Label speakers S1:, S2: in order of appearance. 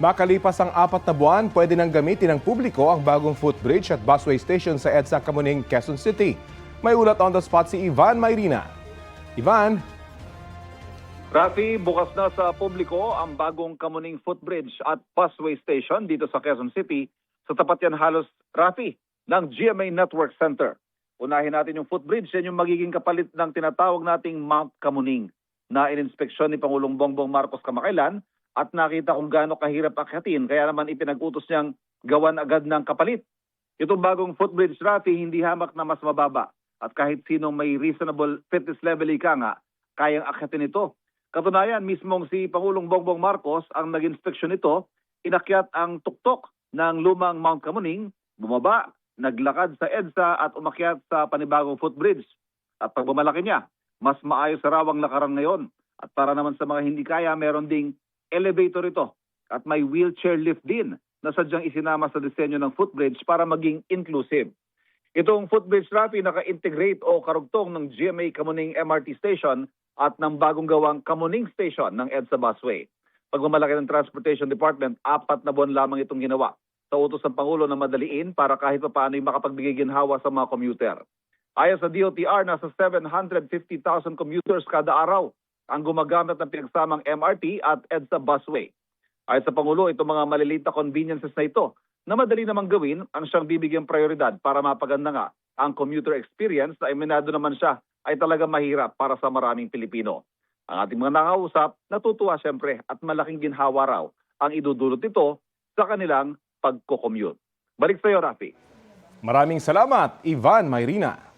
S1: Makalipas ang 4 na buwan, pwede nang gamitin ng publiko ang bagong footbridge at busway station sa EDSA Kamuning, Quezon City. May ulat on the spot si Ivan Mayrina. Ivan?
S2: Rafi, bukas na sa publiko ang bagong Kamuning Footbridge at Busway Station dito sa Quezon City. Sa tapat yan halos, Rafi, ng GMA Network Center. Unahin natin yung footbridge, yan yung magiging kapalit ng tinatawag nating Mount Kamuning na ininspeksyon ni Pangulong Bongbong Marcos kamakailan at nakita kung gaano kahirap akyatin, kaya naman ipinag-utos niyang gawan agad ng kapalit. Itong bagong footbridge, Rafi, hindi hamak na mas mababa at kahit sinong may reasonable fitness level ika nga, kayang akyatin ito. Katunayan, mismong si Pangulong Bongbong Marcos ang nag-inspeksyon nito, inakyat ang tuktok ng lumang Mount Kamuning, bumaba, naglakad sa EDSA at umakyat sa panibagong footbridge. At pag bumalaki niya, mas maayos sa rawang lakaran ngayon. At para naman sa mga hindi kaya, meron ding elevator ito at may wheelchair lift din na sadyang isinama sa disenyo ng footbridge para maging inclusive. Itong footbridge, Rafi, naka-integrate o karugtong ng GMA Kamuning MRT Station at ng bagong gawang Kamuning Station ng EDSA Busway. Pagmamalaki ng Transportation Department, 4 na buwan lamang itong ginawa sa utos ng Pangulo na madaliin para kahit pa paano ay makapagbigay ginhawa sa mga commuter. Ayon sa DOTR, nasa 750,000 commuters kada araw ang gumagamit ng pinagsamang MRT at EDSA Busway. Ayon sa Pangulo, itong mga maliliit na conveniences na ito na madali namang gawin ang siyang bibigyang prioridad para mapaganda nga ang commuter experience na eminado naman siya ay talaga mahirap para sa maraming Pilipino. Ang ating mga nakausap, natutuwa siyempre at malaking ginhawa raw ang idudulot nito sa kanilang pagko-commute. Balik sa iyo, Rafi.
S1: Maraming salamat, Ivan Mayrina.